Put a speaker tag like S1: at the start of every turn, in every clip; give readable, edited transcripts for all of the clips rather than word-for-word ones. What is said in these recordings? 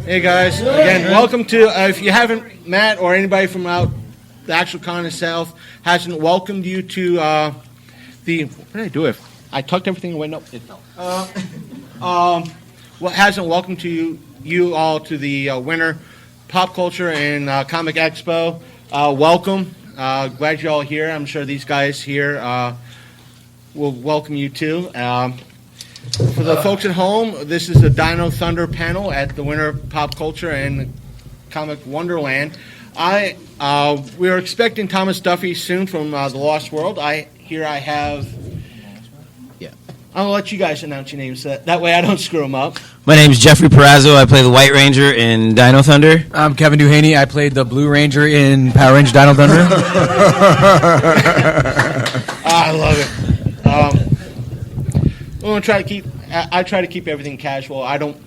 S1: Hey guys, again, welcome to, if you haven't met or anybody from out the actual con itself hasn't welcomed you to what did I do if I tucked everything away? No, it fell. What hasn't welcomed to you all to the Winter Pop Culture and Comic Expo. Welcome. Glad you're all here. I'm sure these guys here will welcome you too. For the folks at home, this is the Dino Thunder panel at the Winter Pop Culture and Comic Wonderland. We're expecting Thomas Duffy soon from The Lost World. I have. Yeah, I'll let you guys announce your names. That way I don't screw them up.
S2: My name's Jeffrey Parazzo. I play the White Ranger in Dino Thunder.
S3: I'm Kevin Duhaney. I played the Blue Ranger in Power Rangers Dino Thunder.
S1: I love it. I try to keep everything casual. I don't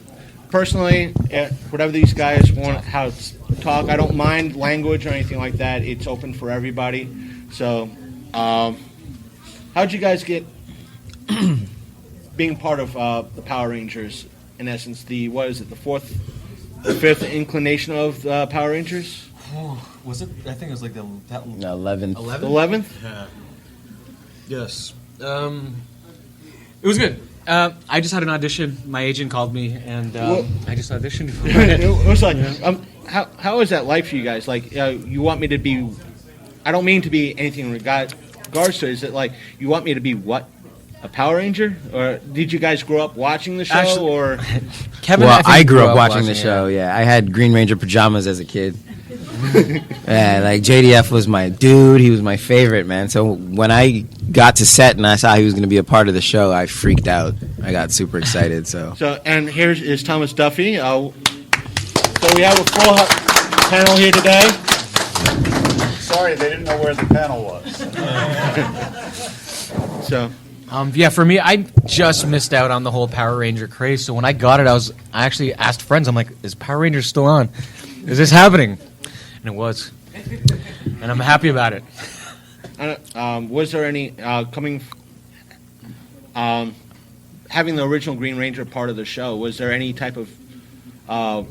S1: personally, whatever these guys want how to talk, I don't mind language or anything like that. It's open for everybody. So, how'd you guys get being part of the Power Rangers? In essence, the fifth inclination of Power Rangers?
S4: Oh, was it? I think it was like the
S2: 11th.
S1: 11th?
S4: Yeah. Yes. It was good. I just had an audition. My agent called me, and I just auditioned for it.
S1: It was like, how is that like for you guys? Like, you want me to be? I don't mean to be anything in regards to it. Is it like you want me to be what? A Power Ranger? Or did you guys grow up watching the show?
S3: Actually,
S1: or
S3: Kevin?
S2: Well, I grew up watching the show. Yeah, I had Green Ranger pajamas as a kid. Yeah, like JDF was my dude. He was my favorite, man. So when I got to set and I saw he was going to be a part of the show, I freaked out. I got super excited. So
S1: and here is Thomas Duffy. So we have a full panel here today.
S5: Sorry, they didn't know where the panel was.
S1: So.
S3: Yeah, for me, I just missed out on the whole Power Ranger craze. So when I got it, I actually asked friends. I'm like, "Is Power Rangers still on? Is this happening?" And it was, and I'm happy about it.
S1: Was there any having the original Green Ranger part of the show? Was there any type of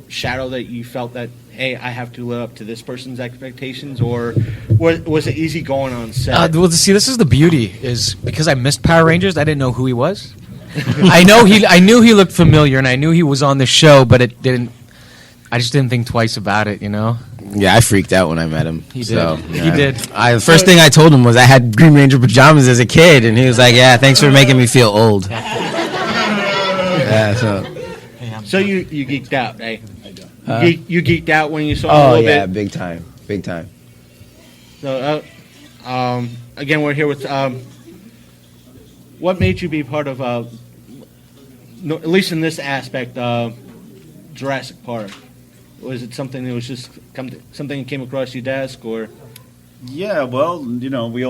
S1: shadow that you felt that, hey, I have to live up to this person's expectations, or was it easy going on set?
S3: Well, see, this is the beauty, is because I missed Power Rangers, I didn't know who he was. I knew he looked familiar, and I knew he was on the show, but I just didn't think twice about it, you know?
S2: yeah, I freaked out when I met him.
S3: He did.
S2: So,
S3: He did.
S2: The first thing I told him was I had Green Ranger pajamas as a kid, and he was like, "Yeah, thanks for making me feel old." Yeah,
S1: So you geeked out, eh? You geeked out when you saw him a little bit?
S2: big time.
S1: So, again, we're here with. What made you be part of, at least in this aspect, Jurassic Park? Was it something that was just something that came across your desk, or?
S5: Yeah, well, we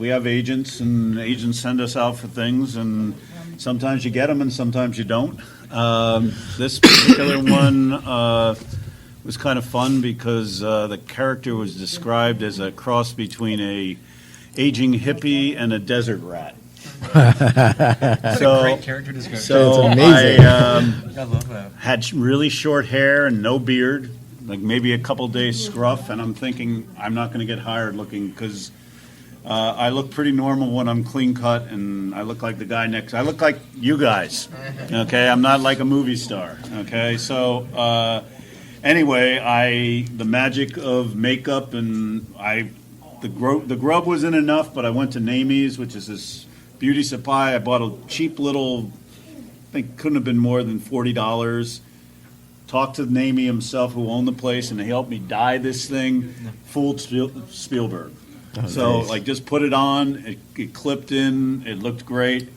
S5: have agents, and agents send us out for things, and sometimes you get them, and sometimes you don't. This particular one was kind of fun because the character was described as a cross between a aging hippie and a desert rat.
S4: That's a great character description.
S5: So
S2: It's amazing.
S5: I
S4: love that.
S5: had really short hair and no beard, like maybe a couple days scruff, and I'm thinking I'm not going to get hired looking because I look pretty normal when I'm clean cut, and I look like the guy next. I look like you guys. Okay, I'm not like a movie star. Okay, so anyway, the magic of makeup and the grub wasn't enough, but I went to Namie's, which is this beauty supply. I bought a cheap little, I think couldn't have been more than $40. Talked to Namie himself, who owned the place, and he helped me dye this thing. Fooled Spielberg. So,
S2: nice.
S5: just put it on. It clipped in. It looked great.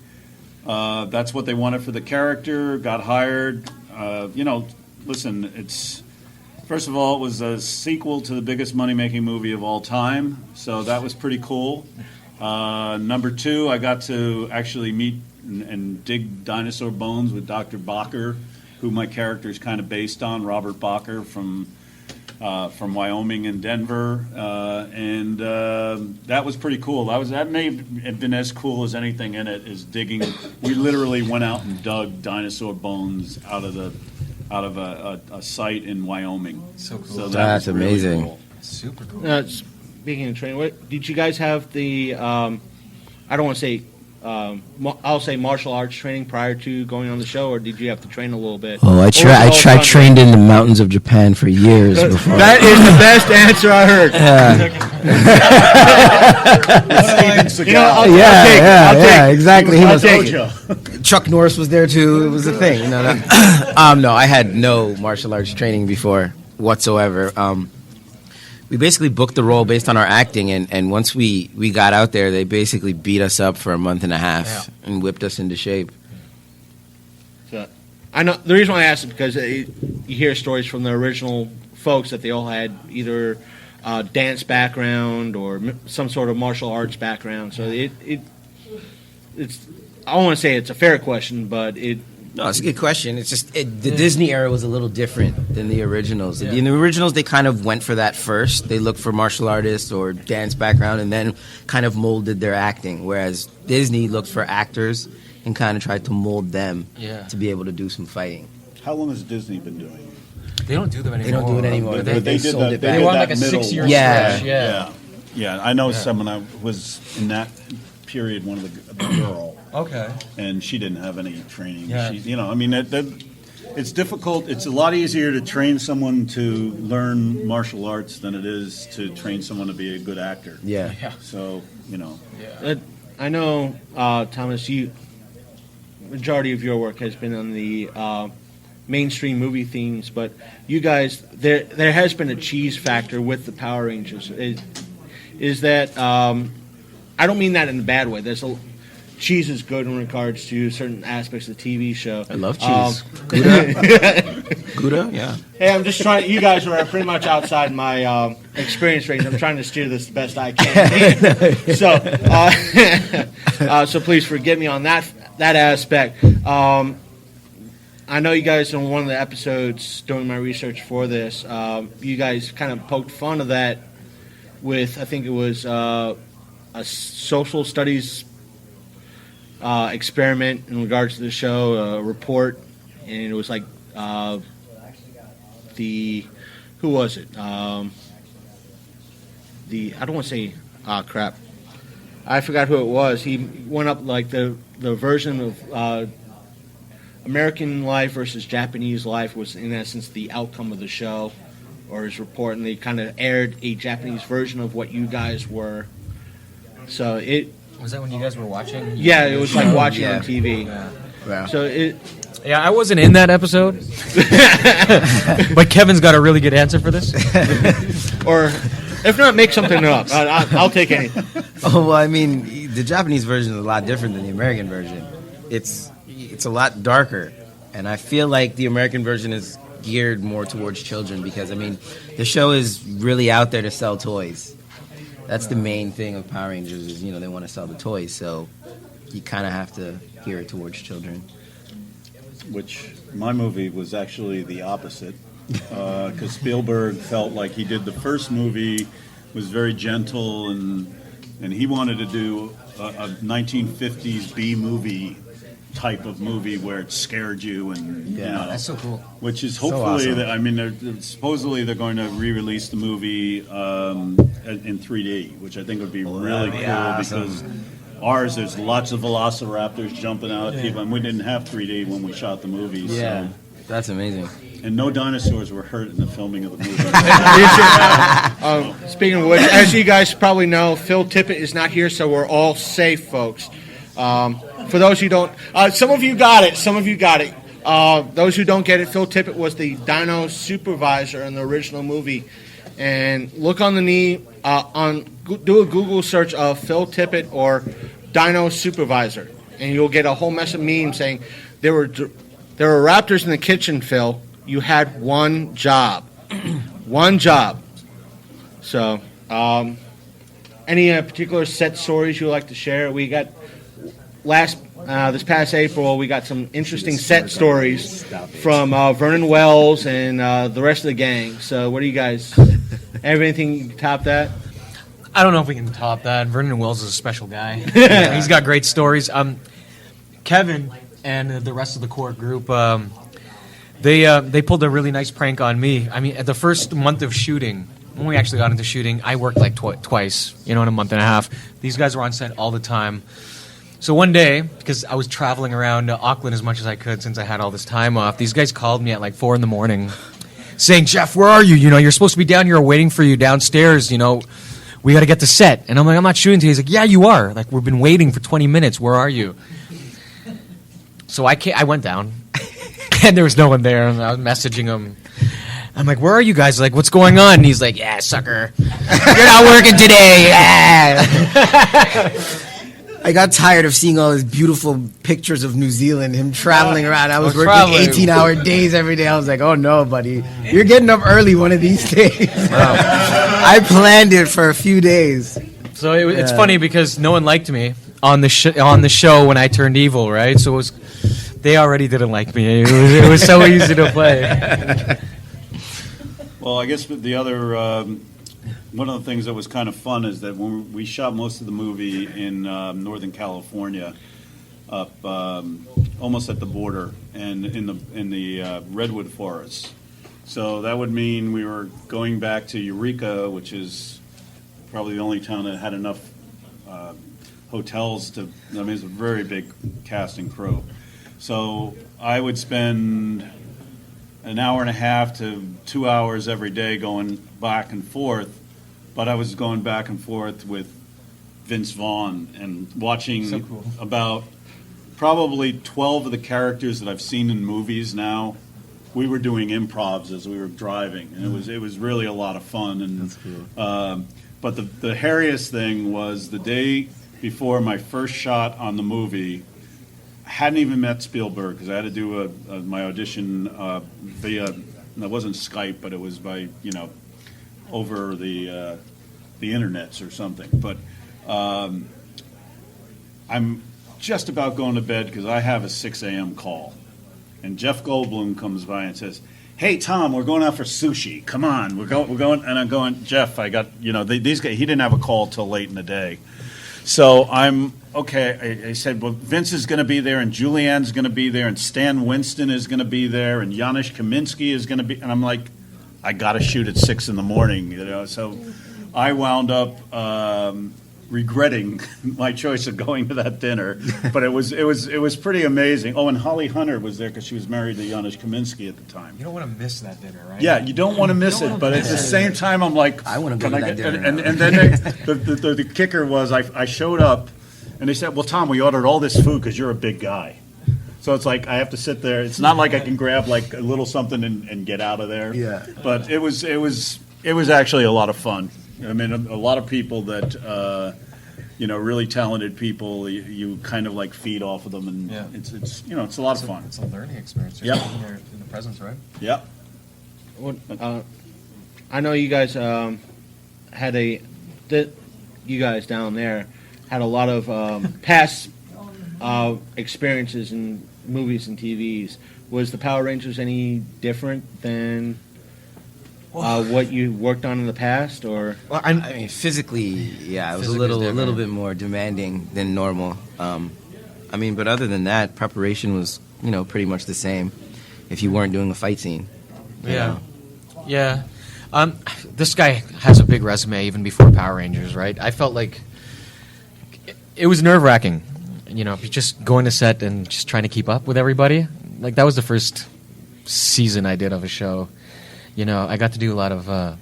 S5: That's what they wanted for the character. Got hired. Listen, first of all, it was a sequel to the biggest money-making movie of all time. So that was pretty cool. Number two, I got to actually meet and dig dinosaur bones with Dr. Bacher, who my character is kind of based on, Robert Bacher from Wyoming and Denver, and that was pretty cool. That may have been as cool as anything in it, is digging. We literally went out and dug dinosaur bones out of the out of a site in Wyoming.
S4: So cool.
S5: So
S2: That's
S5: was really
S2: amazing.
S5: cool.
S4: Super cool.
S1: Speaking of training, what did you guys have the? I don't want to say. I'll say martial arts training prior to going on the show, or did you have to train a little bit?
S2: Oh, I trained in the mountains of Japan for years before.
S1: That is the best answer I heard.
S2: Exactly. He
S1: I'll
S2: was
S1: take it.
S2: Chuck Norris was there too. It was a thing. No, I had no martial arts training before whatsoever. We basically booked the role based on our acting, and once we got out there, they basically beat us up for a month and a half and whipped us into shape.
S1: So, I know the reason why I asked is because you hear stories from the original folks that they all had either dance background or some sort of martial arts background. So it's I don't want to say it's a fair question, but
S2: No, it's a good question. It's just the Disney era was a little different than the originals. In the originals, they kind of went for that first. They looked for martial artists or dance background and then kind of molded their acting, whereas Disney looked for actors and kind of tried to mold them to be able to do some fighting.
S5: How long has Disney been doing it?
S4: They don't do them anymore.
S2: They don't do it anymore.
S5: But they did
S2: sold
S5: that.
S2: it
S5: They
S2: back.
S4: They
S5: did
S4: won
S5: that
S4: like a
S5: middle.
S4: 6-year
S2: Yeah.
S4: stretch.
S5: Yeah. I know someone I was in that period. One of the girl.
S4: Okay.
S5: And she didn't have any training.
S4: Yeah.
S5: It's difficult. It's a lot easier to train someone to learn martial arts than it is to train someone to be a good actor.
S2: Yeah.
S5: So,
S1: I know, Thomas, majority of your work has been on the mainstream movie themes, but you guys, there has been a cheese factor with the Power Rangers. Is that, I don't mean that in a bad way. Cheese is good in regards to certain aspects of the TV show.
S2: I love cheese. Gouda, yeah.
S1: Hey, I'm just trying. You guys are pretty much outside my experience range. I'm trying to steer this the best I can. So please forgive me on that aspect. I know you guys in one of the episodes doing my research for this. You guys kind of poked fun of that with, I think it was a social studies experiment in regards to the show, a report, and it was like who was it? I don't want to say crap. I forgot who it was. He went up like the version of American life versus Japanese life was in essence the outcome of the show or his report, and they kind of aired a Japanese version of what you guys were. So
S3: Was that when you guys were watching?
S1: yeah, it was like watching on TV.
S2: Wow.
S1: So
S3: Yeah, I wasn't in that episode. But Kevin's got a really good answer for this.
S1: or if not, make something up. I'll take anything.
S2: Oh, well, I mean, the Japanese version is a lot different than the American version. It's a lot darker, and I feel like the American version is geared more towards children because, I mean, the show is really out there to sell toys. That's the main thing of Power Rangers is, they want to sell the toys, so you kind of have to gear it towards children.
S5: which my movie was actually the opposite, because Spielberg felt like he did the first movie was very gentle, and he wanted to do a 1950s B movie type of movie where it scared you, and
S3: That's so cool.
S5: which is
S2: So
S5: hopefully
S2: awesome.
S5: supposedly they're going to re-release the movie in 3D, which I think would be really cool
S2: awesome.
S5: because ours there's lots of velociraptors jumping out at people, and we didn't have 3D when we shot the movie.
S2: Yeah,
S5: So.
S2: that's amazing.
S5: And no dinosaurs were hurt in the filming of the movie.
S1: Speaking of which, as you guys probably know, Phil Tippett is not here, so we're all safe, folks. For those who don't, some of you got it. Some of you got it. Those who don't get it, Phil Tippett was the Dino supervisor in the original movie. And look on the knee, do a Google search of Phil Tippett or Dino supervisor, and you'll get a whole mess of memes saying there were raptors in the kitchen, Phil. You had one job. One job. So, any particular set stories you would like to share? We got this past April, we got some interesting set stories from Vernon Wells and the rest of the gang. So, what do you guys? Have anything top that?
S3: I don't know if we can top that. Vernon Wells is a special guy. He's got great stories. Kevin and the rest of the core group, They pulled a really nice prank on me. I mean, at the first month of shooting, when we actually got into shooting, I worked like twice, in a month and a half. These guys were on set all the time. So one day, because I was traveling around Auckland as much as I could since I had all this time off, these guys called me at like 4 a.m. saying, "Jeff, where are you? You're supposed to be down here waiting for you downstairs. We got to get to set." And I'm like, "I'm not shooting today." He's like, "Yeah, you are. Like, we've been waiting for 20 minutes. Where are you?" So I went down, and there was no one there. And I was messaging him. I'm like, "Where are you guys?" Like, "What's going on?" And he's like, "Yeah, sucker. You're not working today." Yeah.
S2: I got tired of seeing all his beautiful pictures of New Zealand, him traveling around. I was working
S3: traveling.
S2: 18-hour days every day. I was like, oh no, buddy. You're getting up early one of these days. I planned it for a few days.
S3: So it's funny because no one liked me on the show when I turned evil, right? So they already didn't like me. It was so easy to play.
S5: Well, I guess the other one of the things that was kind of fun is that when we shot most of the movie in Northern California, up almost at the border and in the redwood forests. So that would mean we were going back to Eureka, which is probably the only town that had enough hotels to. I mean, it's a very big cast and crew. So I would spend an hour and a half to 2 hours every day going back and forth. But I was going back and forth with Vince Vaughn and watching about probably 12 of the characters that I've seen in movies now. We were doing improvs as we were driving, and it was really a lot of fun. And that's cool. But the hairiest thing was the day before my first shot on the movie. I hadn't even met Spielberg because I had to do my audition via. It wasn't Skype, but it was by over the internets or something. But I'm just about going to bed because I have a 6 a.m. call. And Jeff Goldblum comes by and says, "Hey, Tom, we're going out for sushi. Come on, we're going." And I'm going, "Jeff, I got, these guys, he didn't have a call till late in the day." So I'm, okay, I said, well, Vince is going to be there, and Julianne's going to be there, and Stan Winston is going to be there, and Janusz Kaminski is going to be, and I'm like, I got to shoot at 6 a.m, So I wound up regretting my choice of going to that dinner, but it was pretty amazing. Oh, and Holly Hunter was there because she was married to Janusz Kaminski at the time.
S3: You don't want to miss that dinner, right?
S5: Yeah, you don't want to miss it, but at the same time, I'm like,
S2: I want to go to that dinner.
S5: And then the kicker was I showed up, and they said, "Well, Tom, we ordered all this food because you're a big guy." So it's like I have to sit there. It's not like I can grab like a little something and get out of there.
S2: Yeah.
S5: But it was actually a lot of fun. I mean, a lot of people that really talented people. You kind of like feed off of them, and it's a lot of fun.
S3: It's a learning experience.
S5: Yep.
S3: You're in the presence, right?
S5: Yep.
S1: I know you guys you guys down there had a lot of past experiences in movies and TVs. Was the Power Rangers any different than what you worked on in the past, or?
S2: Well, I mean, physically, yeah, it was a little bit more demanding than normal. I mean, but other than that, preparation was, pretty much the same. If you weren't doing a fight scene.
S3: Yeah. This guy has a big resume even before Power Rangers, right? I felt like it was nerve-wracking. Just going to set and just trying to keep up with everybody. Like, that was the first season I did of a show. I got to do a lot of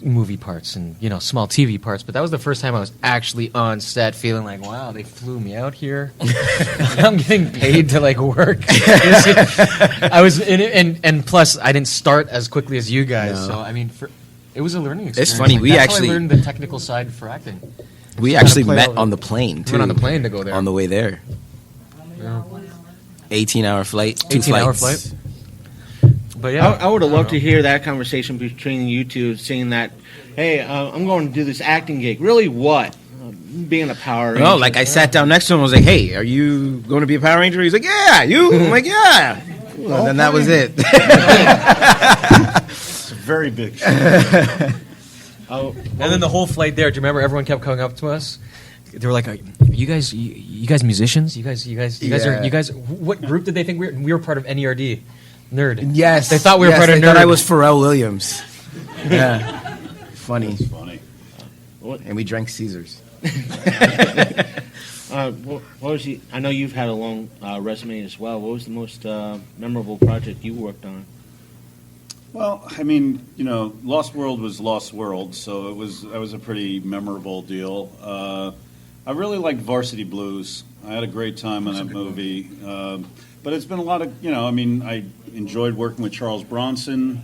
S3: movie parts and, small TV parts, but that was the first time I was actually on set feeling like, wow, they flew me out here. I'm getting paid to, work. I was in it, and plus, I didn't start as quickly as you guys, so, I mean, it was a learning experience.
S2: It's funny,
S3: That's how I learned the technical side for acting.
S2: We actually met on the plane, too.
S3: We went on the plane to go there.
S2: On the way there.
S3: Yeah.
S2: 18-hour flight,
S3: 18-hour flight. But yeah,
S1: I would have loved to hear that conversation between you two, saying that, hey, I'm going to do this acting gig. Really, what? Being a Power Ranger.
S2: No, like I sat down next to him. I was like, "Hey, are you going to be a Power Ranger?" He's like, "Yeah, you." I'm like, "Yeah." And then that was it.
S5: It's a very big show.
S3: And then the whole flight there. Do you remember everyone kept coming up to us? They were like, "Are you guys musicians? You guys, what group did they think we were? We were part of NERD." Nerd.
S2: Yes.
S3: They thought we were
S2: yes,
S3: part of
S2: they thought
S3: Nerd.
S2: I was Pharrell Williams. Yeah. Funny.
S5: It's funny.
S2: And we drank Caesars.
S1: What was the? I know you've had a long resume as well. What was the most memorable project you worked on?
S5: Well, I mean, Lost World was Lost World, so that was a pretty memorable deal. I really liked Varsity Blues. I had a great time on that movie. But it's been a lot of, I enjoyed working with Charles Bronson.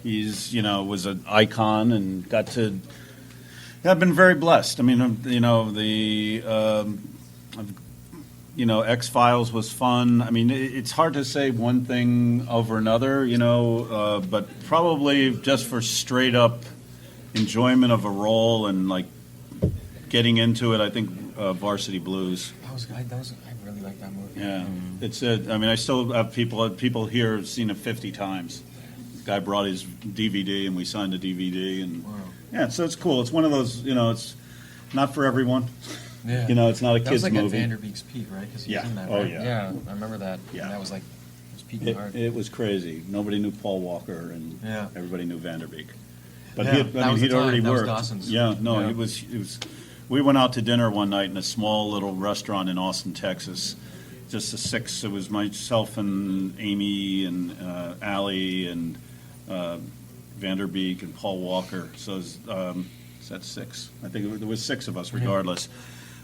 S5: He's, was an icon and got to. I've been very blessed. I mean, X-Files was fun. I mean, it's hard to say one thing over another, but probably just for straight up enjoyment of a role and like getting into it, I think Varsity Blues.
S3: I really like that movie.
S5: Yeah, I still have people here have seen it 50 times. The guy brought his DVD and we signed the DVD and yeah, so it's cool. It's one of those, it's not for everyone.
S3: Yeah.
S5: It's not a
S3: That
S5: kid's
S3: was like
S5: movie.
S3: at Vanderbeek's peak, right? Because he was
S5: Yeah.
S3: in that,
S5: Oh,
S3: right?
S5: yeah.
S3: Yeah, I remember that.
S5: Yeah.
S3: And that was like, it was peaking hard.
S5: It was crazy. Nobody knew Paul Walker, and
S3: Yeah.
S5: everybody knew Vanderbeek. But
S3: Yeah, that was the
S5: he'd
S3: time.
S5: already
S3: That was
S5: worked.
S3: Dawson's.
S5: Yeah, no,
S3: Yeah.
S5: He was. We went out to dinner one night in a small little restaurant in Austin, Texas. Just the six. It was myself and Amy and Allie and Vanderbeek and Paul Walker. So is that six? I think there was six of us, regardless.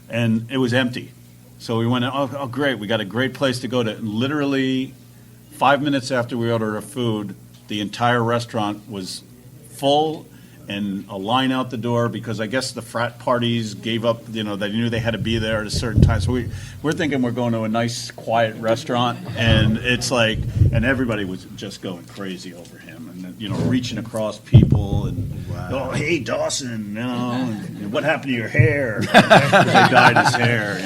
S5: And it was empty. So we went, oh, great, we got a great place to go to. Literally 5 minutes after we ordered our food, the entire restaurant was full and a line out the door because I guess the frat parties gave up, they knew they had to be there at a certain time. So we're thinking we're going to a nice, quiet restaurant, and it's like, and everybody was just going crazy over him and, reaching across people and, oh, hey, Dawson, and what happened to your hair? They dyed his hair,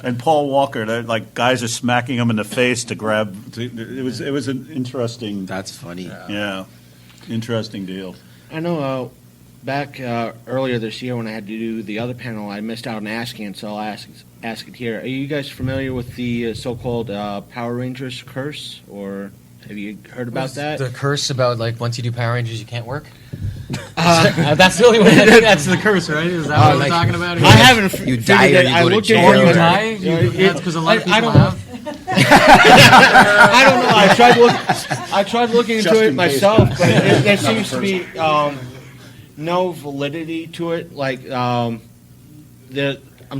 S5: and Paul Walker, like guys are smacking him in the face to grab. It was an interesting.
S2: That's funny.
S5: Yeah, interesting deal.
S1: I know back earlier this year when I had to do the other panel, I missed out on asking it, so I'll ask it here. Are you guys familiar with the so-called Power Rangers curse, or have you heard about that?
S3: The curse about, like, once you do Power Rangers, you can't work? That's the only way. I think that's the curse, right? Is that what we're talking about here?
S1: I haven't.
S2: You die or
S1: figured it.
S2: you
S1: I
S2: go to
S1: looked
S2: jail.
S1: into
S3: Or
S1: it.
S3: you die? That's because a lot of
S1: I
S3: people
S1: don't
S3: have.
S1: I don't know. I tried looking into
S5: Just
S1: it
S5: in case,
S1: myself,
S5: guys.
S1: but there
S5: Not
S1: seems to be no validity to it. Like, I'm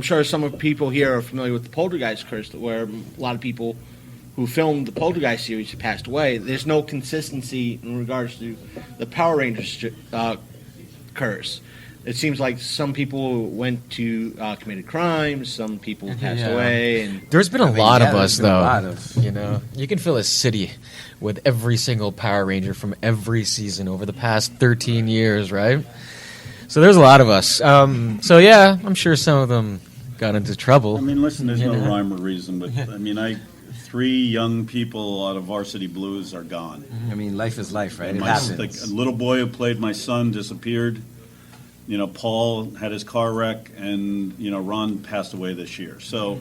S1: sure some of people here are familiar with the Poltergeist curse, where a lot of people who filmed the Poltergeist series have passed away. There's no consistency in regards to the Power Rangers curse. It seems like some people went to committed crimes, some people passed
S3: Yeah.
S1: away, and
S3: There's been a lot of us,
S2: there's been a
S3: though.
S2: lot of-
S3: You can fill a city with every single Power Ranger from every season over the past 13 years, right? So there's a lot of us. So yeah, I'm sure some of them got into trouble.
S5: I mean, listen, there's no
S3: Yeah.
S5: rhyme or reason, but I mean, 3 young people out of Varsity Blues are gone.
S2: I mean, life is life, right?
S5: And
S2: It
S5: my-
S2: happens.
S5: like a little boy who played my son disappeared. Paul had his car wreck, and Ron passed away this year. So,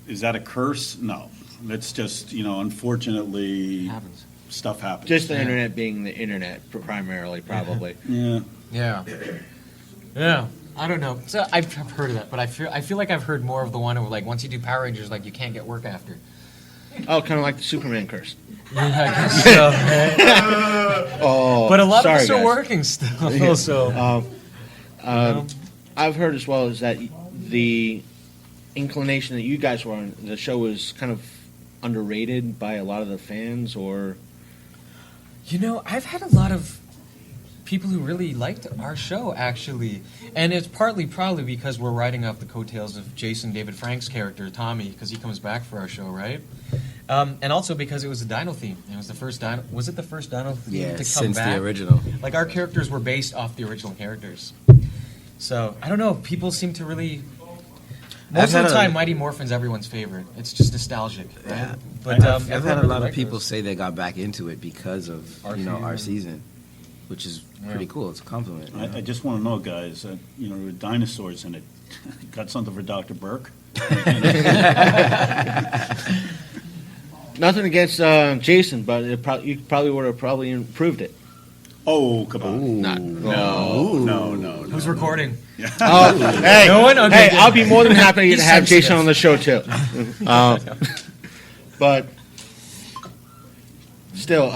S5: is that a curse? No, it's just unfortunately,
S3: Happens.
S5: stuff happens.
S1: just the internet being the internet primarily, probably.
S5: yeah.
S3: Yeah. Yeah. I don't know. So I've heard of that, but I feel like I've heard more of the one where, like, once you do Power Rangers, like, you can't get work after.
S1: Oh, kind of like the Superman curse.
S3: Yeah, I guess so.
S1: Oh,
S3: But a lot
S1: sorry,
S3: of us are
S1: guys.
S3: working still. So
S1: I've heard as well is that the inclination that you guys were on, the show was kind of underrated by a lot of the fans, or
S3: I've had a lot of people who really liked our show, actually. And it's partly probably because we're riding off the coattails of Jason David Frank's character, Tommy, because he comes back for our show, right? And also because it was a Dino theme. It was the first Dino. Was it the first Dino theme
S2: Yeah,
S3: to come
S2: since
S3: back?
S2: the original.
S3: Like, our characters were based off the original characters. So, I don't know. People seem to really... Most
S2: I've
S3: of the
S2: had
S3: time,
S2: a-
S3: Mighty Morphin's everyone's favorite. It's just nostalgic, right?
S2: Yeah.
S3: But
S2: I've had
S3: everyone
S2: a
S3: really
S2: lot of
S3: liked
S2: people
S3: us.
S2: say they got back into it because of our season, which is pretty cool. It's a compliment.
S5: I just want to know, guys. There were dinosaurs in it. Got something for Dr. Burke?
S1: Nothing against Jason, but you probably would have probably improved it.
S5: Oh, come on. No.
S4: Who's recording?
S1: Hey,
S4: No one? Okay,
S1: hey, I'll be more than happy to have
S4: sensitive.
S1: Jason on the show too. But still,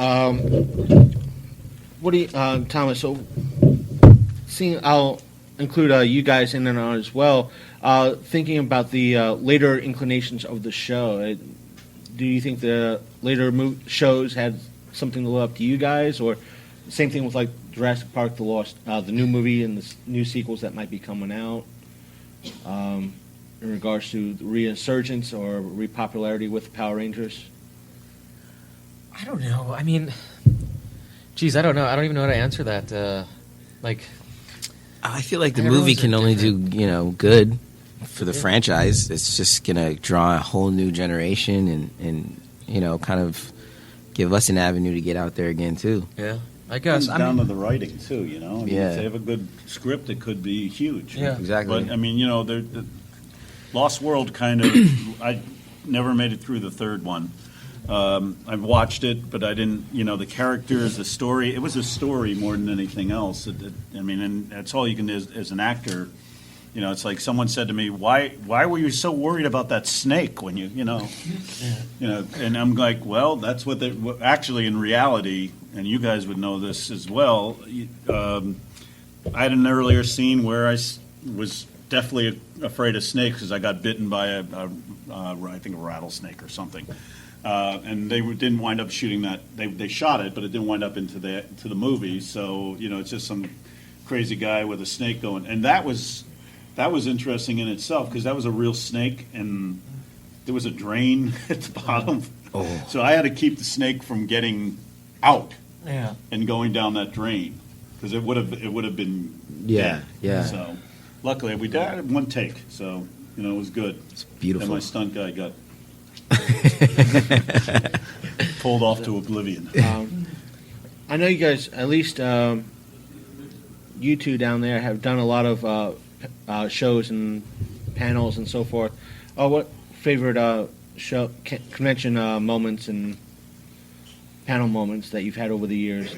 S1: what do you, Thomas? So, I'll include you guys in and on as well. Thinking about the later inclinations of the show, do you think the later shows had something to live up to you guys, or same thing with like Jurassic Park, the new movie, and the new sequels that might be coming out, in regards to the resurgence or repopularity with Power Rangers?
S3: I don't know. I mean, geez, I don't know. I don't even know how to answer that.
S2: I feel like the
S3: Everyone's
S2: movie can only do
S3: different.
S2: good for the franchise. It's just gonna draw a whole new generation and kind of give us an avenue to get out there again too.
S3: Yeah, I guess.
S5: Comes down to the writing too, you know. I mean,
S2: Yeah.
S5: if they have a good script, it could be huge.
S3: Yeah.
S2: Exactly.
S5: But I mean, the Lost World kind of. I never made it through the third one. I've watched it, but I didn't. The characters, the story. It was a story more than anything else. And that's all you can do as an actor. It's like someone said to me, "Why were you so worried about that snake when you know?" And I'm like, "Well, that's what they actually in reality." And you guys would know this as well. I had an earlier scene where I was definitely afraid of snakes because I got bitten by I think a rattlesnake or something. And they didn't wind up shooting that. They shot it, but it didn't wind up into the movie. So it's just some crazy guy with a snake going. And that was interesting in itself because that was a real snake, and there was a drain at the bottom.
S2: Oh.
S5: So I had to keep the snake from getting out
S3: Yeah.
S5: and going down that drain because it would have been
S2: Yeah,
S5: dead.
S2: yeah.
S5: So luckily we did it in one take. So it was good.
S2: It's
S5: And
S2: beautiful.
S5: my stunt guy got pulled off to oblivion.
S1: I know you guys, at least you two down there, have done a lot of shows and panels and so forth. What favorite convention moments and panel moments that you've had over the years?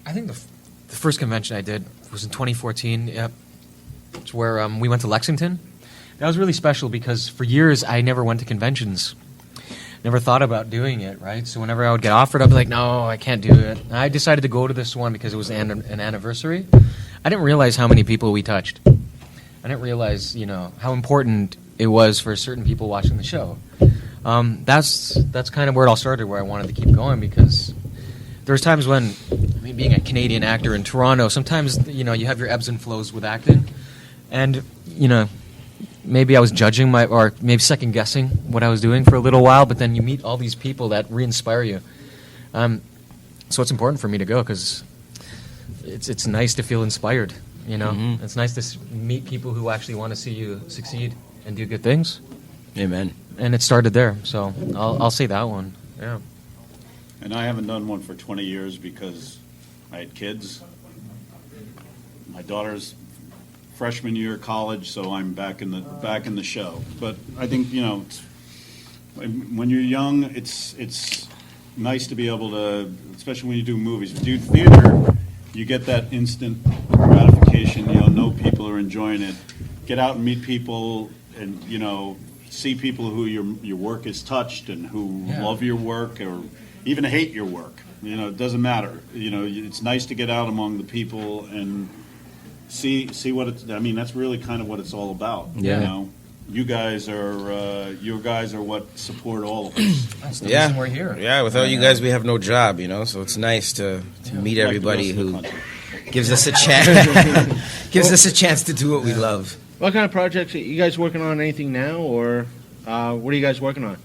S3: I think the first convention I did was in 2014. Yep, it's where we went to Lexington. That was really special because for years I never went to conventions. Never thought about doing it, right? So whenever I would get offered, I'd be like, no, I can't do it. And I decided to go to this one because it was an anniversary. I didn't realize how many people we touched. I didn't realize, how important it was for certain people watching the show. That's kind of where it all started, where I wanted to keep going because there was times when, being a Canadian actor in Toronto, sometimes, you have your ebbs and flows with acting. And, maybe I was judging or maybe second guessing what I was doing for a little while, but then you meet all these people that re-inspire you. So it's important for me to go because it's nice to feel inspired.
S2: Mm-hmm.
S3: It's nice to meet people who actually want to see you succeed and do good things.
S2: Amen.
S3: And it started there, so I'll say that one. Yeah.
S5: And I haven't done one for 20 years because I had kids. My daughter's freshman year of college, so I'm back in the show. But I think when you're young, it's nice to be able to, especially when you do movies. Do theater, you get that instant gratification. Know people are enjoying it. Get out and meet people, and see people who your work has touched and who love your work or even hate your work. It doesn't matter. It's nice to get out among the people and see what it's. That's really kind of what it's all about.
S2: Yeah.
S5: You guys are what support all of us.
S3: That's the
S2: Yeah.
S3: reason we're here.
S2: Yeah, without you guys, we have no job, so it's nice to meet everybody
S5: Like the rest
S2: who
S5: of the country.
S2: gives us a chance to do what we love.
S1: What kind of projects are you guys working on? Anything now, or what are you guys working on?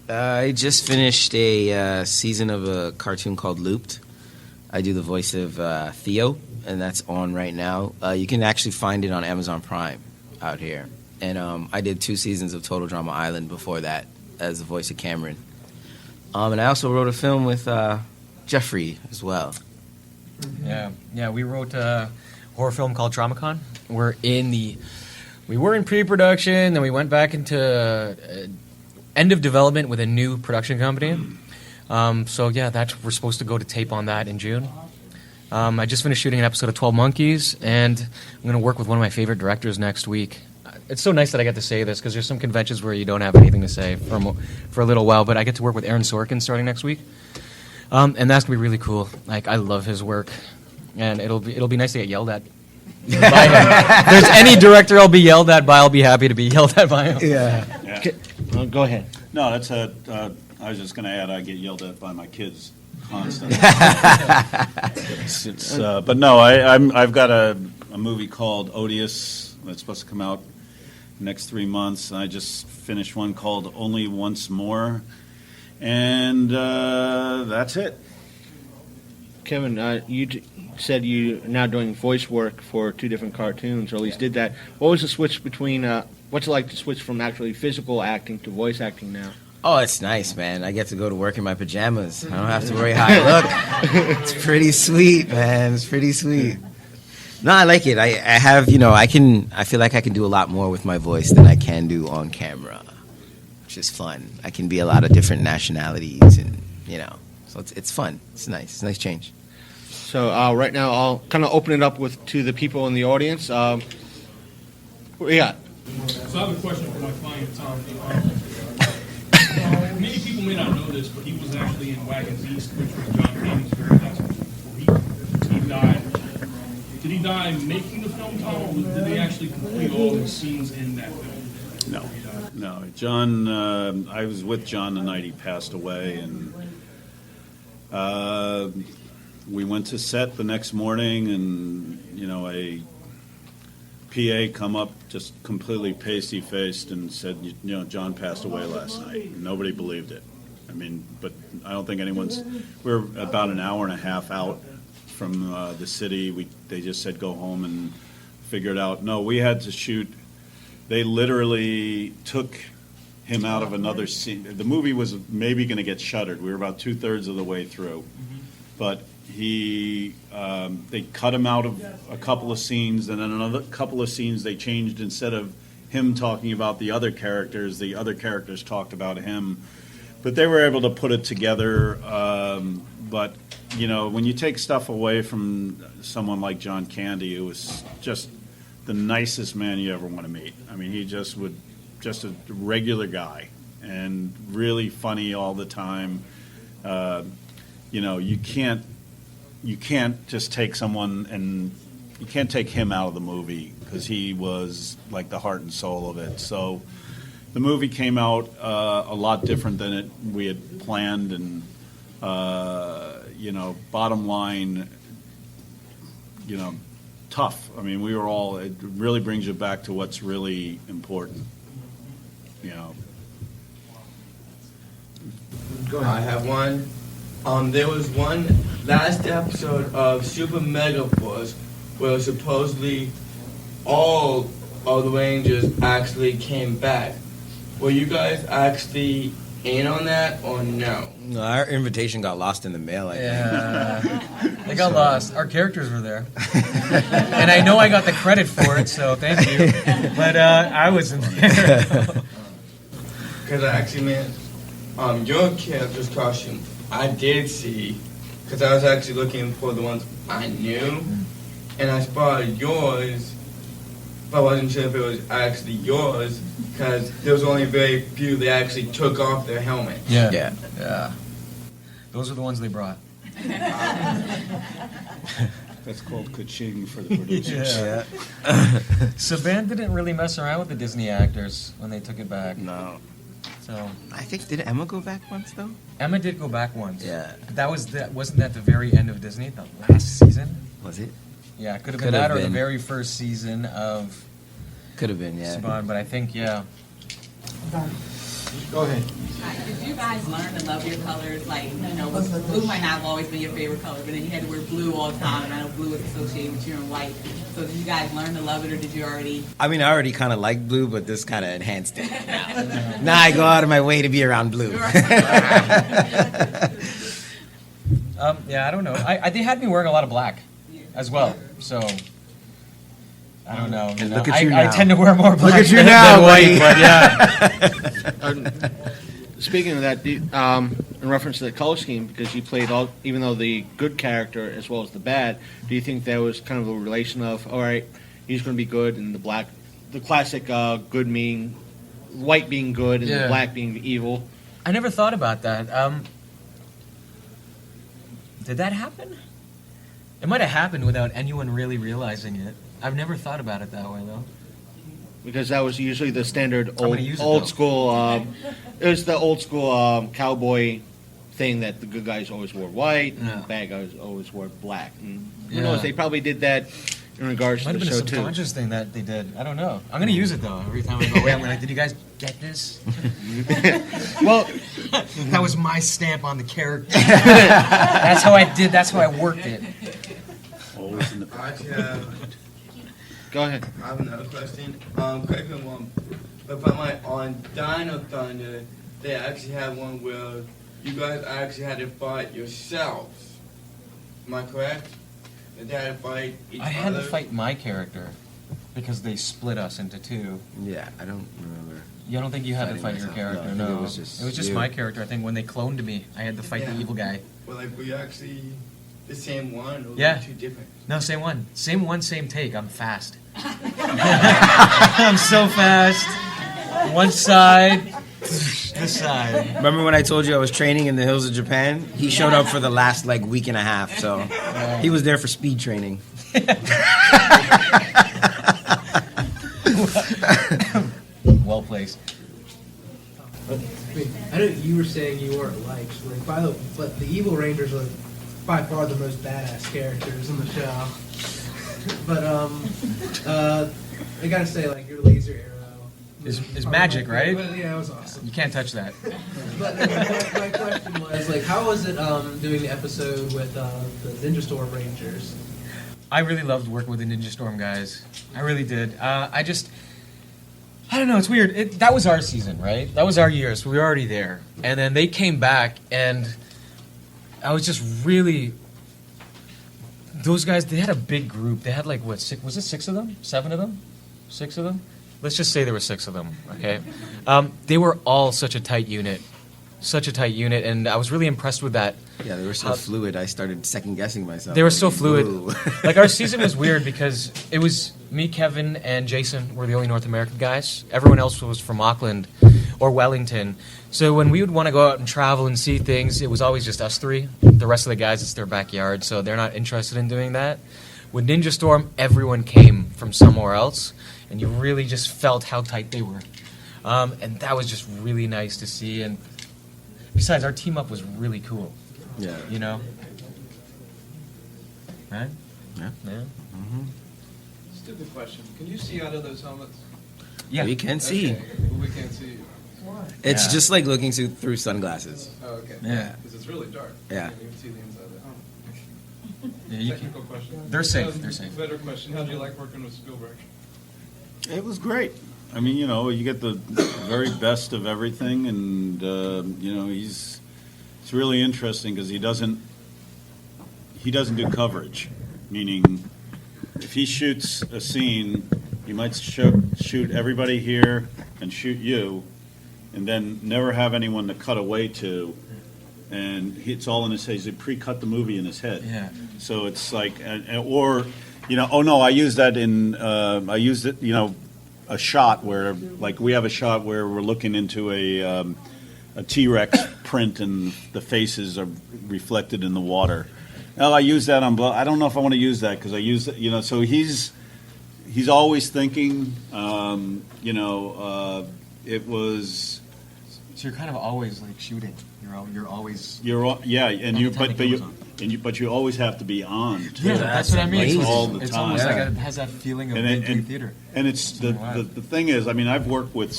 S2: I just finished a season of a cartoon called Looped. I do the voice of Theo, and that's on right now. You can actually find it on Amazon Prime out here. And I did 2 seasons of Total Drama Island before that as the voice of Cameron. And I also wrote a film with Jeffrey as well.
S3: Yeah. We wrote a horror film called TraumaCon. We were in pre-production, then we went back into end of development with a new production company. So yeah, we're supposed to go to tape on that in June. I just finished shooting an episode of 12 Monkeys, and I'm going to work with one of my favorite directors next week. It's so nice that I get to say this, because there's some conventions where you don't have anything to say for a little while, but I get to work with Aaron Sorkin starting next week. And that's going to be really cool. Like, I love his work, and it'll be nice to get yelled at by him. If there's any director I'll be yelled at by, I'll be happy to be yelled at by him.
S2: Yeah.
S1: Go ahead.
S5: No, that's I was just going to add, I get yelled at by my kids constantly. But no, I've got a movie called Odious that's supposed to come out next 3 months. I just finished one called Only Once More, and that's it.
S1: Kevin, you said you're now doing voice work for 2 different cartoons, or at least did that. What was the switch between, what's it like to switch from actually physical acting to voice acting now?
S2: Oh, it's nice, man. I get to go to work in my pajamas. I don't have to worry how I look. It's pretty sweet, man. It's pretty sweet. No, I like it. I have, I feel like I can do a lot more with my voice than I can do on camera, which is fun. I can be a lot of different nationalities and, so it's fun. It's nice. It's a nice change.
S1: So right now I'll kind of open it up to the people in the audience. What do you got?
S6: So I have a question for my client, Tom. Many people may not know this, but he was actually in Wagons East, which was John Candy's very last before he died. Did he die making the film, Tom, or did they actually complete all the scenes in that film?
S5: No. John, I was with John the night he passed away, and we went to set the next morning, and, a PA come up just completely pasty-faced and said, John passed away last night. And nobody believed it. But I don't think we're about an hour and a half out from the city. They just said go home and figure it out. No, we had to shoot. They literally took him out of another scene. The movie was maybe going to get shuttered. We were about 2/3 of the way through. But they cut him out of a couple of scenes, and then another couple of scenes they changed. Instead of him talking about the other characters talked about him. But they were able to put it together. But when you take stuff away from someone like John Candy, who was just the nicest man you ever want to meet. He just a regular guy and really funny all the time. You can't just take someone, and you can't take him out of the movie, because he was like the heart and soul of it. So the movie came out a lot different than we had planned, and bottom line, tough. We were all. It really brings you back to what's really important.
S7: Go ahead. I have one. There was one last episode of Super Mega Force where supposedly all of the Rangers actually came back. Were you guys actually in on that or no?
S2: No, our invitation got lost in the mail, I think.
S3: Yeah, they got lost. Our characters were there, and I know I got the credit for it, so thank you. But I wasn't there.
S7: Because I actually meant your character's costume. I did see, because I was actually looking for the ones I knew, and I spotted yours, but I wasn't sure if it was actually yours, because there was only very few that actually took off their helmet.
S3: Yeah. Those are the ones they brought.
S5: That's called ka-ching for the producers.
S2: Yeah.
S3: Saban didn't really mess around with the Disney actors when they took it back.
S2: No.
S3: So
S2: I think, did Emma go back once, though?
S3: Emma did go back once.
S2: Yeah.
S3: Wasn't that the very end of Disney, the last season?
S2: Was it?
S3: Yeah, it could have
S2: Could
S3: been that
S2: have
S3: or the
S2: been.
S3: very first season of
S2: Could have been, yeah.
S3: Saban, but I think, yeah.
S1: Go ahead.
S8: Did you guys learn to love your colors? Like, blue might not have always been your favorite color, but then you had to wear blue all the time, and I know blue is associated with you and white. So did you guys learn to love it, or did you already?
S2: I already kind of liked blue, but this kind of enhanced it. Now I go out of my way to be around blue.
S3: Yeah, I don't know. They had me wearing a lot of black as well, so I don't know. You know?
S2: Look at you now.
S3: I tend to wear more black
S2: at you
S3: than
S2: now,
S3: white,
S2: buddy.
S3: but yeah.
S1: Speaking of that, in reference to the color scheme, because you played all, even though the good character as well as the bad, do you think there was kind of a relation of, all right, he's going to be good, and the classic good mean, white being good and the black being evil?
S3: I never thought about that. Did that happen? It might have happened without anyone really realizing it. I've never thought about it that way, though.
S1: Because that was usually the standard
S3: gonna use it,
S1: old
S3: though.
S1: school. It was the old school cowboy thing that the good guys always wore white and
S3: Yeah.
S1: the bad guys always wore black. And who
S3: Yeah.
S1: knows? They probably did that in regards
S3: Might
S1: to
S3: have
S1: the
S3: been a
S1: show too.
S3: subconscious thing that they did. I don't know. I'm gonna use it though. Every time I go away, I'm like, "Did you guys get this?
S1: Well,
S3: That was my stamp on the character. That's how I did. That's how I worked it."
S5: Always in the
S7: I actually have,
S1: go ahead.
S7: I have another question. Correct me if I'm wrong, but if I'm right, on Dino Thunder, they actually had one where you guys actually had to fight yourselves. Am I correct? That they had to fight each
S3: I had to
S7: other?
S3: fight my character because they split us into two.
S2: Yeah, I don't remember.
S3: You don't think you had to
S2: Fighting
S3: fight your
S2: myself.
S3: character?
S2: No, I think
S3: No,
S2: it was just you.
S3: my character. I think when they cloned me, I had to fight the
S7: Yeah.
S3: evil guy.
S7: Well, like, were you actually the same one, or were
S3: Yeah.
S7: you two different?
S3: No, same one, same take. I'm fast. I'm so fast. One side, this side.
S2: Remember when I told you I was training in the hills of Japan? He showed up for the last week and a half, so he was there for speed training.
S3: Well placed.
S9: I mean, I know you were saying you weren't liked, but the Evil Rangers are by far the most badass characters in the show. But I gotta say, your laser arrow
S3: Is magic, right?
S9: Yeah, it was awesome.
S3: You can't touch that.
S9: But my question was, how was it doing the episode with the Ninja Storm Rangers?
S3: I really loved working with the Ninja Storm guys. I really did. I don't know. It's weird. That was our season, right? That was our year, so we were already there. And then they came back, and I was just really. Those guys, they had a big group. They had six? Was it 6 of them? 7 of them? 6 of them? Let's just say there were 6 of them. Okay. They were all such a tight unit, and I was really impressed with that.
S2: Yeah, they were so fluid. I started second guessing myself.
S3: They were so fluid.
S2: Whoa.
S3: Our season was weird because it was me, Kevin, and Jason were the only North American guys. Everyone else was from Auckland or Wellington. So when we would want to go out and travel and see things, it was always just us 3. The rest of the guys, it's their backyard, so they're not interested in doing that. With Ninja Storm, everyone came from somewhere else, and you really just felt how tight they were. And that was just really nice to see. And besides, our team up was really cool.
S2: Yeah.
S3: You know? Right?
S2: Yeah.
S3: Yeah.
S10: Stupid question. Can you see out of those helmets?
S3: Yeah.
S2: We can see.
S10: Okay, but we can't see you.
S2: It's
S3: Yeah.
S2: just like looking through sunglasses.
S10: Oh, okay.
S2: Yeah.
S10: Because it's really dark.
S2: Yeah.
S10: You can't even see the inside of the helmet.
S3: Yeah, you can,
S10: Technical question.
S3: they're safe. They're safe.
S10: Better question. How do you like working with Spielberg?
S5: It was great. I mean, you get the very best of everything, and it's really interesting because he doesn't do coverage. Meaning, if he shoots a scene, he might shoot everybody here and shoot you, and then never have anyone to cut away to, and it's all in his head. He pre-cut the movie in his head.
S3: Yeah.
S5: So it's like, or oh no, I used that I used it, a shot where, we have a shot where we're looking into a T-Rex print and the faces are reflected in the water. Now I use that on I don't know if I want to use that because I use it, so he's always thinking, it was.
S3: So you're kind of always shooting. You're always.
S5: But you always have to be on. Too.
S3: Yeah, that's what I mean.
S2: amazing.
S5: All the
S3: It's
S5: time.
S3: almost
S2: Yeah.
S3: it has that feeling of
S5: And
S3: being
S5: it-
S3: in
S5: and-
S3: theater.
S5: And it's the thing is, I mean, I've worked with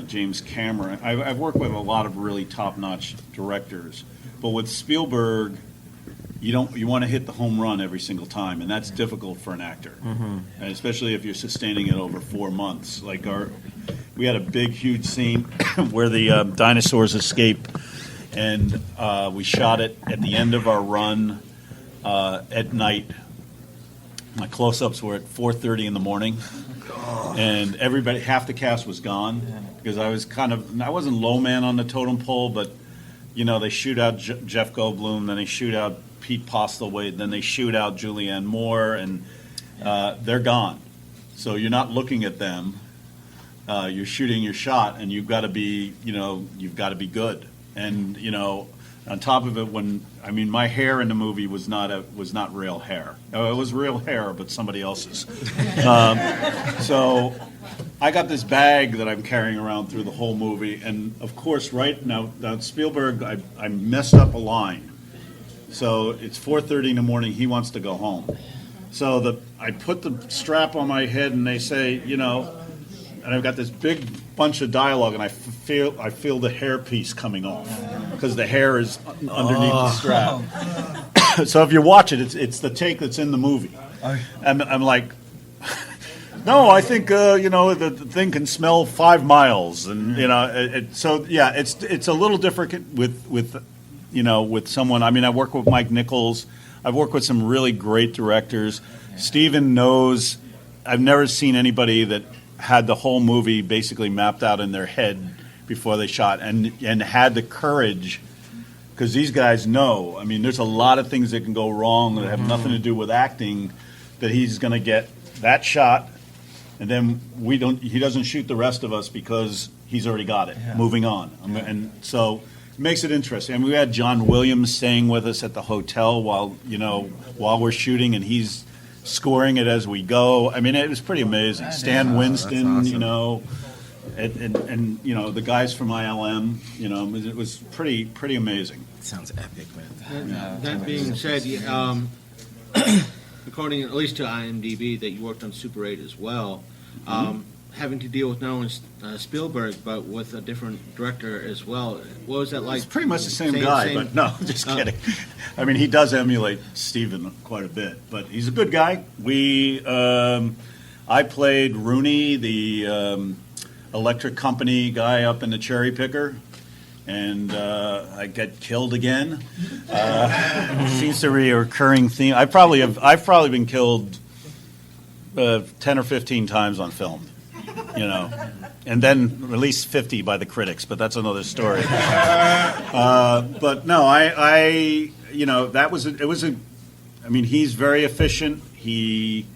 S5: James Cameron. I've worked with a lot of really top-notch directors, but with Spielberg, you want to hit the home run every single time, and that's difficult for an actor, and especially if you're sustaining it over 4 months. We had a big, huge scene where the dinosaurs escape, and we shot it at the end of our run at night. My close-ups were at 4:30 in the morning, and everybody, half the cast was gone because I wasn't low man on the totem pole, but they shoot out Jeff Goldblum, then they shoot out Pete Postlethwaite, then they shoot out Julianne Moore, and they're gone. So you're not looking at them. You're shooting your shot, and you've got to be good. And on top of it, my hair in the movie was not real hair. It was real hair, but somebody else's. So I got this bag that I'm carrying around through the whole movie, and of course, right now Spielberg, I messed up a line. So it's 4:30 in the morning. He wants to go home. So I put the strap on my head, and they say, and I've got this big bunch of dialogue, and I feel the hair piece coming off because the hair is underneath the strap. So if you watch it, it's the take that's in the movie. And I'm like, no, I think the thing can smell 5 miles, and it's a little different with someone. I mean, I work with Mike Nichols. I've worked with some really great directors. Steven knows. I've never seen anybody that had the whole movie basically mapped out in their head before they shot, and had the courage, because these guys know. I mean, there's a lot of things that can go wrong that have nothing to do with acting, that he's going to get that shot, and then he doesn't shoot the rest of us because he's already got it. Yeah. Moving on. And so it makes it interesting. I mean, we had John Williams staying with us at the hotel while we're shooting, and he's scoring it as we go. I mean, it was pretty amazing. Stan Winston, awesome. And the guys from ILM, it was pretty amazing.
S2: It sounds epic, man.
S1: That being said, according at least to IMDb, that you worked on Super 8 as well. Having to deal with not only Spielberg, but with a different director as well. What was that like?
S5: It's pretty much the same guy, but no, just kidding. I mean, he does emulate Steven quite a bit, but he's a good guy. I played Rooney, the electric company guy up in the Cherry Picker, and I got killed again. Seems to be a recurring theme. I've probably been killed 10 or 15 times on film. And then at least 50 by the critics, but that's another story. But no, he's very efficient. He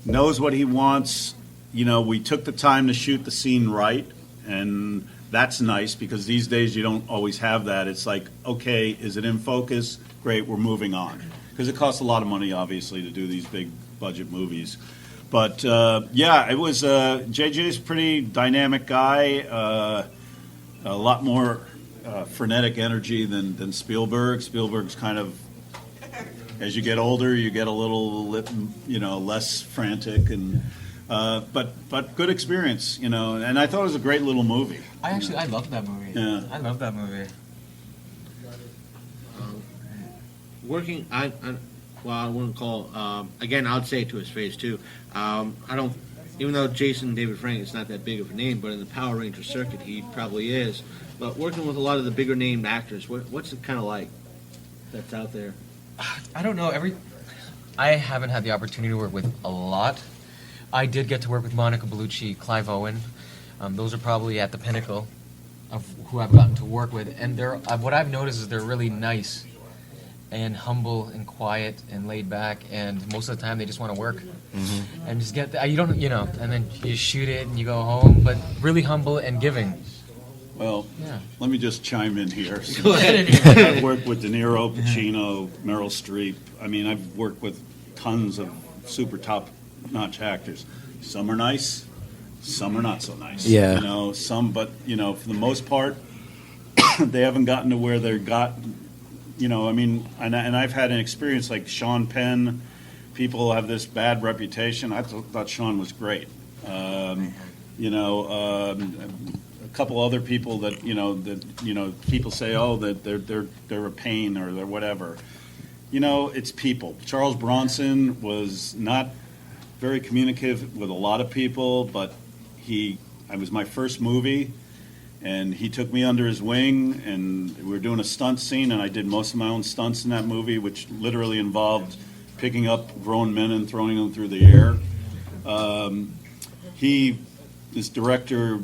S5: knows what he wants. We took the time to shoot the scene right, and that's nice because these days you don't always have that. It's like, okay, is it in focus? Great, we're moving on. Because it costs a lot of money, obviously, to do these big budget movies. But, it was JJ's a pretty dynamic guy, a lot more frenetic energy than Spielberg. Spielberg's kind of, as you get older, you get a little, less frantic, and but good experience, and I thought it was a great little movie.
S3: I loved that movie.
S5: Yeah.
S3: I love that movie.
S1: Working, I wouldn't call. Again, I'd say it to his face too. I don't, even though Jason David Frank is not that big of a name, but in the Power Ranger circuit, he probably is. But working with a lot of the bigger named actors, what's it kind of like that's out there?
S3: I don't know. I haven't had the opportunity to work with a lot. I did get to work with Monica Bellucci, Clive Owen. Those are probably at the pinnacle of who I've gotten to work with. And what I've noticed is they're really nice and humble and quiet and laid back, and most of the time they just want to work and just get and then you shoot it and you go home, but really humble and giving.
S5: Well, let me just chime in here.
S1: Go ahead.
S5: I've worked with De Niro, Pacino, Meryl Streep. I mean, I've worked with tons of super top-notch actors. Some are nice, some are not so nice.
S2: Yeah.
S5: But for the most part, they haven't gotten to where they're gotten. And I've had an experience like Sean Penn. People have this bad reputation. I thought Sean was great. A couple other people that people say, oh, that they're a pain or they're whatever. It's people. Charles Bronson was not very communicative with a lot of people, but it was my first movie. And he took me under his wing, and we were doing a stunt scene, and I did most of my own stunts in that movie, which literally involved picking up grown men and throwing them through the air. This director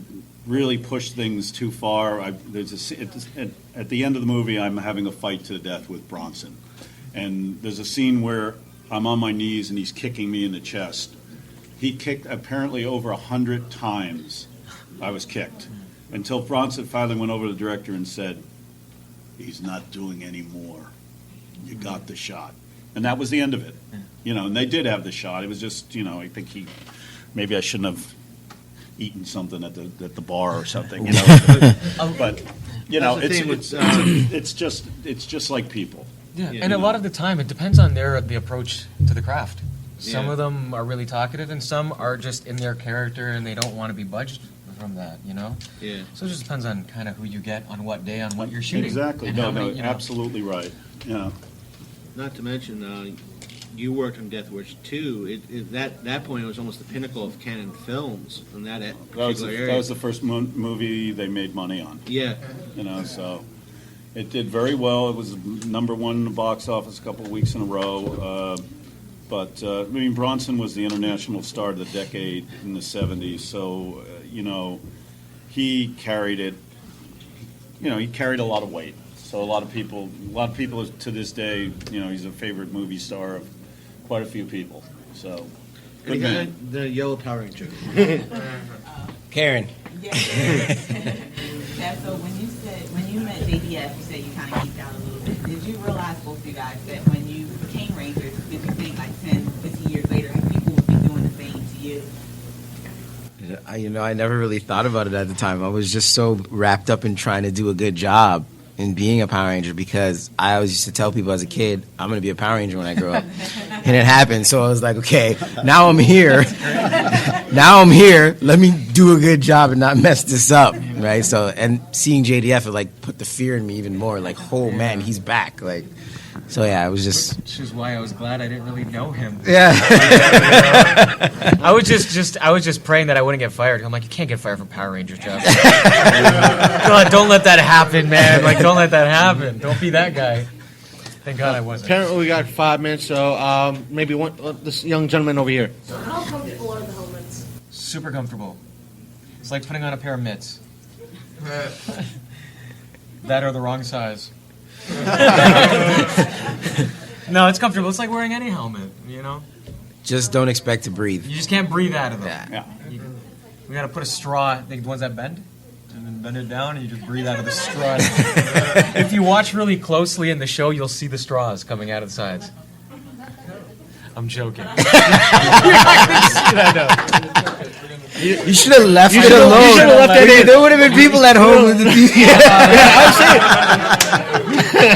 S5: really pushed things too far. At the end of the movie, I'm having a fight to the death with Bronson. And there's a scene where I'm on my knees and he's kicking me in the chest. He kicked apparently over 100 times I was kicked. Until Bronson finally went over to the director and said, "He's not doing any more. You got the shot." And that was the end of it. And they did have the shot. It was just, I think maybe I shouldn't have eaten something at the bar or something, But it's just like people.
S3: Yeah, and a lot of the time it depends on the approach to the craft. Some of them are really talkative, and some are just in their character and they don't want to be budged from that.
S1: Yeah.
S3: So it just depends on kind of who you get on what day on what you're shooting.
S5: Exactly.
S3: And
S5: No,
S3: how many,
S5: absolutely right. Yeah.
S1: Not to mention, you worked on Death Wish 2. That point, it was almost the pinnacle of Canon films in that particular area.
S5: That was the first movie they made money on.
S1: Yeah.
S5: So it did very well. It was number one in the box office a couple of weeks in a row. But Bronson was the international star of the decade in the 70s. So, he carried it. He carried a lot of weight. So a lot of people to this day, he's a favorite movie star of quite a few people. So, good man.
S1: The Yellow Power Ranger.
S2: Karen.
S8: Yeah. So when you met JDF, you said you kind of geeked out a little bit. Did you realize, both of you guys, that when you became Rangers, did you think like 10, 15 years later, people would be doing the same to you?
S2: I never really thought about it at the time. I was just so wrapped up in trying to do a good job in being a Power Ranger, because I always used to tell people as a kid, I'm going to be a Power Ranger when I grow up. And it happened. So I was like, okay, now I'm here. Let me do a good job and not mess this up, right? So, and seeing JDF, it put the fear in me even more. Like, oh man, he's back. So yeah, it was just.
S3: Which is why I was glad I didn't really know him.
S2: Yeah.
S3: I was just praying that I wouldn't get fired. I'm like, you can't get fired from Power Rangers, Jeff. God, don't let that happen, man. Don't let that happen. Don't be that guy. Thank God I wasn't.
S1: Apparently, we got 5 minutes, so maybe this young gentleman over here.
S11: So how comfortable are the helmets?
S3: Super comfortable. It's like putting on a pair of mitts. That are the wrong size. No, it's comfortable. It's like wearing any helmet,
S2: Just don't expect to breathe.
S3: You just can't breathe out of them.
S2: Yeah.
S3: We got to put a straw, the ones that bend, and then bend it down, and you just breathe out of the straw. If you watch really closely in the show, you'll see the straws coming out of the sides. I'm joking.
S2: You should have left it alone.
S1: You should have left it in.
S2: There would have been people at home with the TV.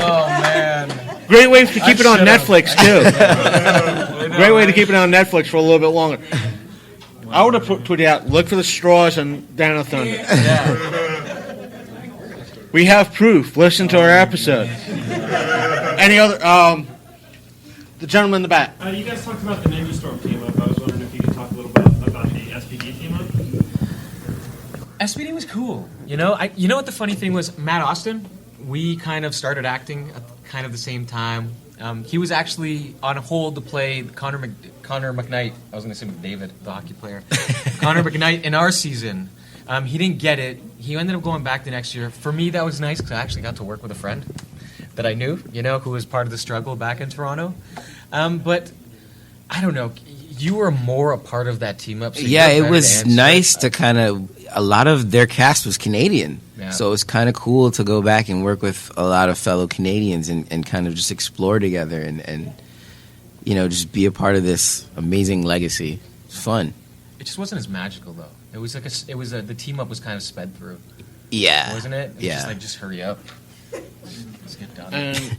S3: Oh, man.
S1: Great way to keep it on Netflix, too. Great way to keep it on Netflix for a little bit longer. I would have put it out. Look for the straws on Dino Thunder.
S3: Yeah.
S1: We have proof. Listen to our episode. Any other? The gentleman in the back.
S6: You guys talked about the Ninja Storm team up. I was wondering if you could talk a little bit about the SPD team up.
S3: SPD was cool. You know what the funny thing was? Matt Austin, we kind of started acting at kind of the same time. He was actually on hold to play Connor McKnight. I was going to say McDavid, the hockey player. Connor McKnight in our season. He didn't get it. He ended up going back the next year. For me, that was nice because I actually got to work with a friend that I knew, who was part of the struggle back in Toronto. But I don't know. You were more a part of that team up. So
S2: yeah, it was nice to kind of. A lot of their cast was Canadian,
S3: yeah.
S2: So it was kind of cool to go back and work with a lot of fellow Canadians and kind of just explore together and just be a part of this amazing legacy. It's fun.
S3: It just wasn't as magical though. It was like the team up was kind of sped through.
S2: Yeah,
S3: wasn't it? It was
S2: yeah.
S3: just hurry up. Let's get done.
S1: And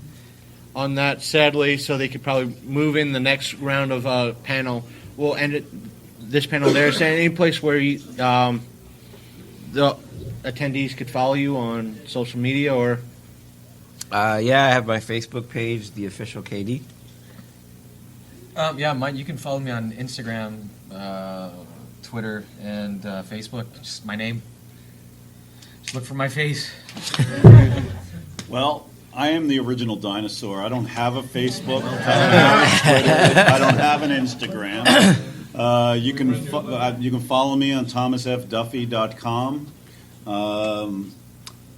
S1: on that, sadly, so they could probably move in the next round of panel. We'll end it. This panel there. Is there any place where the attendees could follow you on social media or?
S2: Yeah, I have my Facebook page, The Official KD.
S3: Yeah, you can follow me on Instagram, Twitter, and Facebook. Just my name. Just look for my face.
S5: Well, I am the original dinosaur. I don't have a Facebook. I don't have a Twitter. I don't have an Instagram. You can follow me on thomasfduffy.com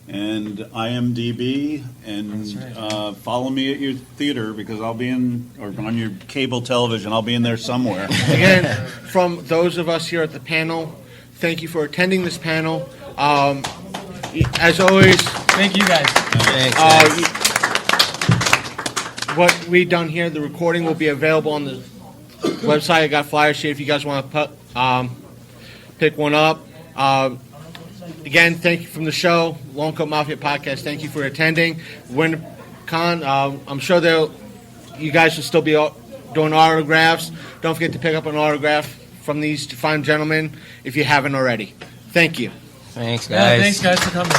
S5: and IMDb, and follow me at your theater because I'll be or on your cable television. I'll be in there somewhere.
S1: Again, from those of us here at the panel, thank you for attending this panel. As always,
S3: Thank you guys.
S1: what we've done here, the recording will be available on the website. I got flyers here if you guys want to pick one up. Again, thank you from the show, Long Coat Mafia Podcast. Thank you for attending. WinCon, I'm sure you guys will still be doing autographs. Don't forget to pick up an autograph from these fine gentlemen if you haven't already. Thank you.
S2: Thanks,
S3: Yeah,
S2: guys.
S3: thanks guys for coming.